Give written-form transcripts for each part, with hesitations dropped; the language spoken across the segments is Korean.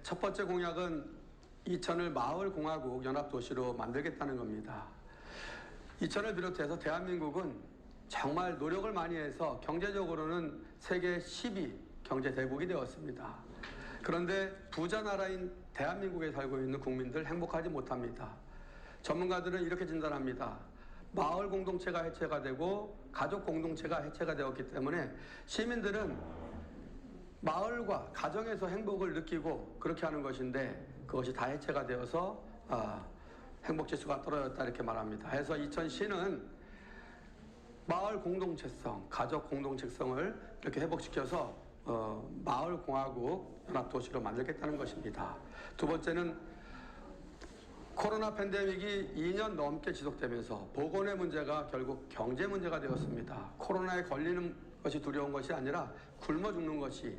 첫 번째 공약은 이천을 마을공화국 연합도시로 만들겠다는 겁니다. 이천을 비롯해서 대한민국은 정말 노력을 많이 해서 경제적으로는 세계 10위 경제대국이 되었습니다. 그런데 부자 나라인 대한민국에 살고 있는 국민들 행복하지 못합니다. 전문가들은 이렇게 진단합니다. 마을 공동체가 해체가 되고 가족 공동체가 해체가 되었기 때문에 시민들은 마을과 가정에서 행복을 느끼고 그렇게 하는 것인데 그것이 다 해체가 되어서 행복지수가 떨어졌다 이렇게 말합니다. 해서 이천시는 마을 공동체성, 가족 공동체성을 이렇게 회복시켜서 마을공화국 연합도시로 만들겠다는 것입니다. 두 번째는 코로나 팬데믹이 2년 넘게 지속되면서 보건의 문제가 결국 경제 문제가 되었습니다. 코로나에 걸리는 것이 두려운 것이 아니라 굶어 죽는 것이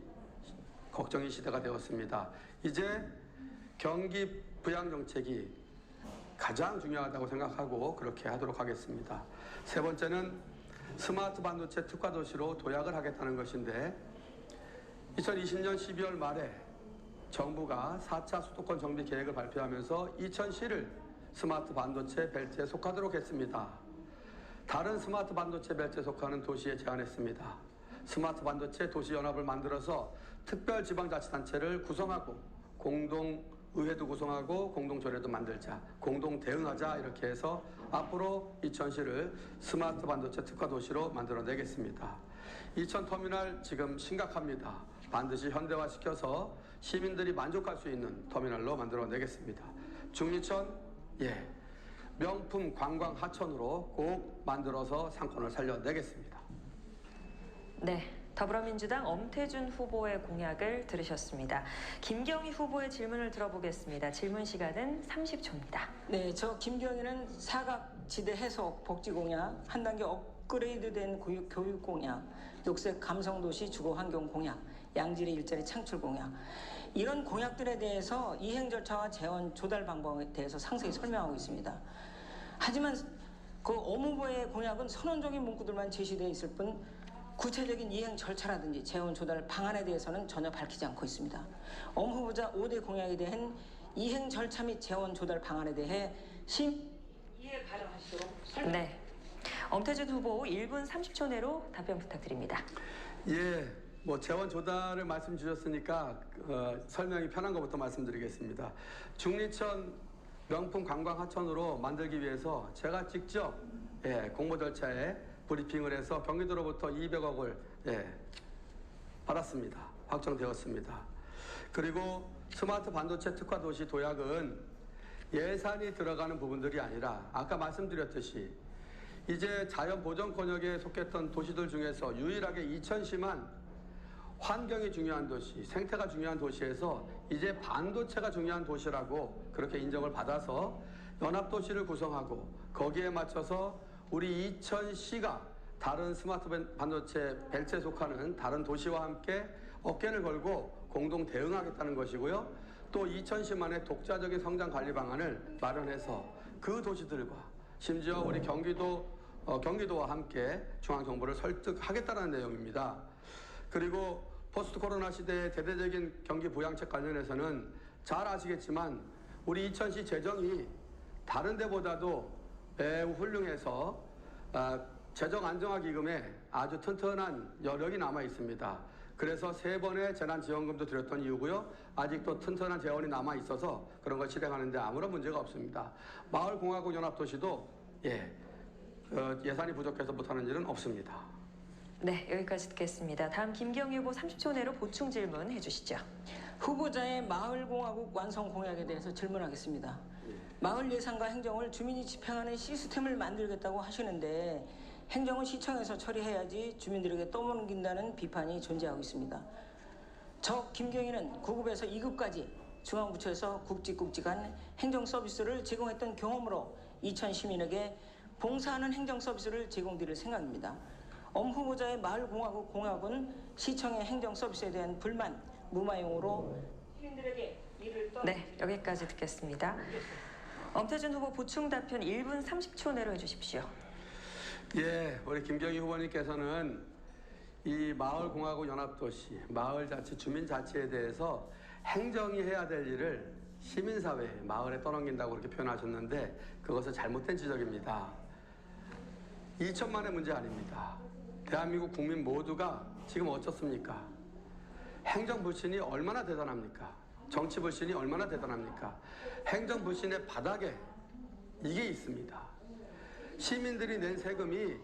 걱정의 시대가 되었습니다. 이제 경기 부양 정책이 가장 중요하다고 생각하고 그렇게 하도록 하겠습니다. 세 번째는 스마트 반도체 특화 도시로 도약을 하겠다는 것인데 2020년 12월 말에 정부가 4차 수도권 정비 계획을 발표하면서 이천시를 스마트 반도체 벨트에 속하도록 했습니다. 다른 스마트 반도체 벨트에 속하는 도시에 제안했습니다. 스마트 반도체 도시연합을 만들어서 특별지방자치단체를 구성하고 공동의회도 구성하고 공동조례도 만들자, 공동대응하자 이렇게 해서 앞으로 이천시를 스마트 반도체 특화도시로 만들어내겠습니다. 이천터미널 지금 심각합니다. 반드시 현대화시켜서 시민들이 만족할 수 있는 터미널로 만들어내겠습니다. 중리천, 명품 관광 하천으로 꼭 만들어서 상권을 살려내겠습니다. 네, 더불어민주당 엄태준 후보의 공약을 들으셨습니다. 김경희 후보의 질문을 들어보겠습니다. 질문 시간은 30초입니다. 네, 저 김경희는 사각지대 해소 복지 공약, 한 단계 업그레이드된 교육 공약, 녹색 감성도시 주거 환경 공약, 양질의 일자리 창출 공약, 이런 공약들에 대해서 이행 절차와 재원 조달 방법에 대해서 상세히 설명하고 있습니다. 하지만 그 엄 후보의 공약은 선언적인 문구들만 제시되어 있을 뿐 구체적인 이행 절차라든지 재원 조달 방안에 대해서는 전혀 밝히지 않고 있습니다. 엄 후보자 5대 공약에 대한 이행 절차 및 재원 조달 방안에 대해 이해 가능하시도록 네, 엄태준 후보 1분 30초 내로 답변 부탁드립니다. 재원 조달을 말씀 주셨으니까 설명이 편한 것부터 말씀드리겠습니다. 중리천 명품 관광 하천으로 만들기 위해서 제가 직접 공모 절차에 브리핑을 해서 경기도로부터 200억을 받았습니다. 확정되었습니다. 그리고 스마트 반도체 특화 도시 도약은 예산이 들어가는 부분들이 아니라 아까 말씀드렸듯이 이제 자연 보전 권역에 속했던 도시들 중에서 유일하게 이천시만 환경이 중요한 도시, 생태가 중요한 도시에서 이제 반도체가 중요한 도시라고 그렇게 인정을 받아서 연합도시를 구성하고 거기에 맞춰서 우리 이천시가 다른 스마트 반도체 벨트에 속하는 다른 도시와 함께 어깨를 걸고 공동 대응하겠다는 것이고요. 또 이천시만의 독자적인 성장 관리 방안을 마련해서 그 도시들과 심지어 우리 경기도와 함께 중앙정부를 설득하겠다는 내용입니다. 그리고 포스트 코로나 시대의 대대적인 경기 부양책 관련해서는 잘 아시겠지만 우리 이천시 재정이 다른 데보다도 매우 훌륭해서 재정 안정화 기금에 아주 튼튼한 여력이 남아 있습니다. 그래서 3번의 재난지원금도 드렸던 이유고요. 아직도 튼튼한 재원이 남아 있어서 그런 걸 실행하는데 아무런 문제가 없습니다. 마을공화국 연합도시도 예산이 부족해서 못하는 일은 없습니다. 네, 여기까지 듣겠습니다. 다음 김경희 후보 30초 내로 보충 질문 해주시죠. 후보자의 마을공화국 완성 공약에 대해서 질문하겠습니다. 마을 예산과 행정을 주민이 집행하는 시스템을 만들겠다고 하시는데 행정은 시청에서 처리해야지 주민들에게 떠넘긴다는 비판이 존재하고 있습니다. 저 김경희는 9급에서 2급까지 중앙부처에서 굵직굵직한 행정 서비스를 제공했던 경험으로 이천 시민에게 봉사하는 행정 서비스를 제공드릴 생각입니다. 엄 후보자의 마을공화국 공약은 시청의 행정 서비스에 대한 불만, 무마용으로 시민들에게 일을 네, 여기까지 듣겠습니다. 엄태준 후보 보충 답변 1분 30초 내로 해주십시오. 우리 김경희 후보님께서는 이 마을공화국 연합도시, 마을자치, 주민자치에 대해서 행정이 해야 될 일을 시민사회에, 마을에 떠넘긴다고 그렇게 표현하셨는데 그것은 잘못된 지적입니다. 2천만의 문제 아닙니다. 대한민국 국민 모두가 지금 어떻습니까? 행정 불신이 얼마나 대단합니까? 정치 불신이 얼마나 대단합니까? 행정 불신의 바닥에 이게 있습니다. 시민들이 낸 세금이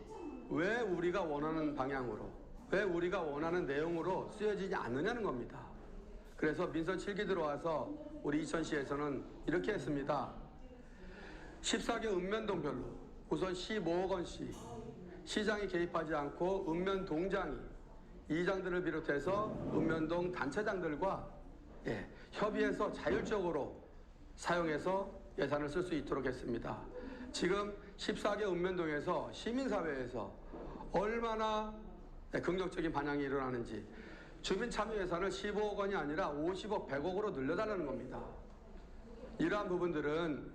왜 우리가 원하는 방향으로, 왜 우리가 원하는 내용으로 쓰여지지 않느냐는 겁니다. 그래서 민선 7기 들어와서 우리 이천시에서는 이렇게 했습니다. 14개 읍면동별로 우선 15억 원씩 시장이 개입하지 않고 읍면동장이 이장들을 비롯해서 읍면동 단체장들과 협의해서 자율적으로 사용해서 예산을 쓸 수 있도록 했습니다. 지금 14개 읍면동에서 시민사회에서 얼마나 긍정적인 반향이 일어나는지, 주민 참여 예산을 15억 원이 아니라 50억, 100억으로 늘려달라는 겁니다. 이러한 부분들은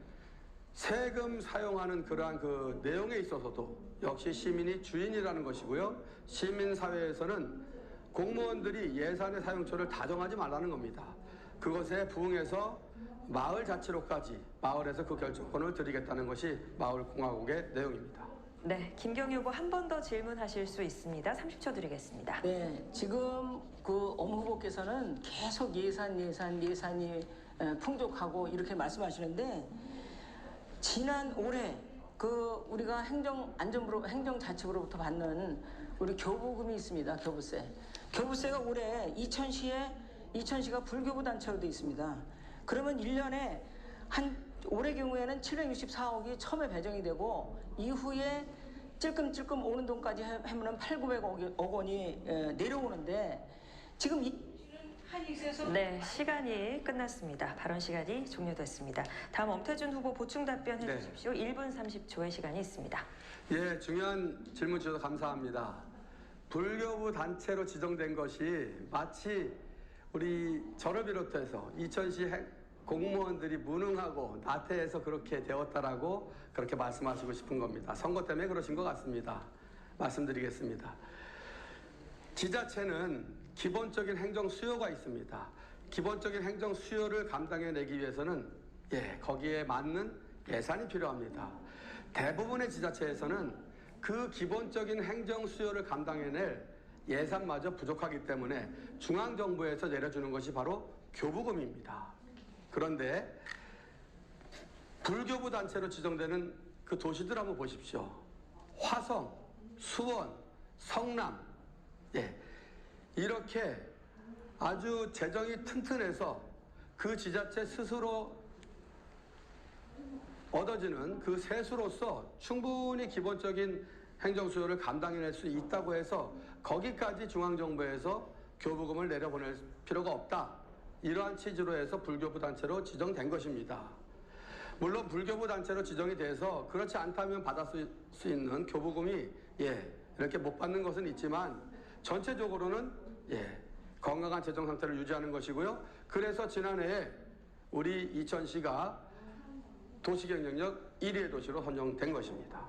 세금 사용하는 그러한 그 내용에 있어서도 역시 시민이 주인이라는 것이고요. 시민사회에서는 공무원들이 예산의 사용처를 다 정하지 말라는 겁니다. 그것에 부응해서 마을 자치로까지 마을에서 그 결정권을 드리겠다는 것이 마을공화국의 내용입니다. 네, 김경희 후보 한 번 더 질문하실 수 있습니다. 30초 드리겠습니다. 네, 지금 그 엄 후보께서는 계속 예산이 풍족하고 이렇게 말씀하시는데 지난 올해 그 우리가 행정자치부로부터 받는 우리 교부금이 있습니다. 교부세가 올해 이천시가 불교부 단체로 되어 있습니다. 그러면 1년에 올해 경우에는 764억이 처음에 배정이 되고 이후에 찔끔찔끔 오는 돈까지 하면 800~900억 원이 내려오는데 지금 한익에서 네, 시간이 끝났습니다. 발언 시간이 종료됐습니다. 다음 엄태준 후보 보충 답변해 네. 주십시오. 1분 30초의 시간이 있습니다. 예, 중요한 질문 주셔서 감사합니다. 불교부 단체로 지정된 것이 마치 우리 저를 비롯해서 이천시 공무원들이 무능하고 나태해서 그렇게 되었다라고 그렇게 말씀하시고 싶은 겁니다. 선거 때문에 그러신 것 같습니다. 말씀드리겠습니다. 지자체는 기본적인 행정 수요가 있습니다. 기본적인 행정 수요를 감당해내기 위해서는 거기에 맞는 예산이 필요합니다. 대부분의 지자체에서는 그 기본적인 행정 수요를 감당해낼 예산마저 부족하기 때문에 중앙정부에서 내려주는 것이 바로 교부금입니다. 그런데 불교부 단체로 지정되는 그 도시들 한번 보십시오. 화성, 수원, 성남, 이렇게 아주 재정이 튼튼해서 그 지자체 스스로 얻어지는 그 세수로서 충분히 기본적인 행정 수요를 감당해낼 수 있다고 해서 거기까지 중앙정부에서 교부금을 내려보낼 필요가 없다. 이러한 취지로 해서 불교부 단체로 지정된 것입니다. 물론 불교부 단체로 지정이 돼서 그렇지 않다면 받을 수 있는 교부금이 이렇게 못 받는 것은 있지만 전체적으로는 건강한 재정 상태를 유지하는 것이고요. 그래서 지난해에 우리 이천시가 도시경쟁력 1위의 도시로 선정된 것입니다.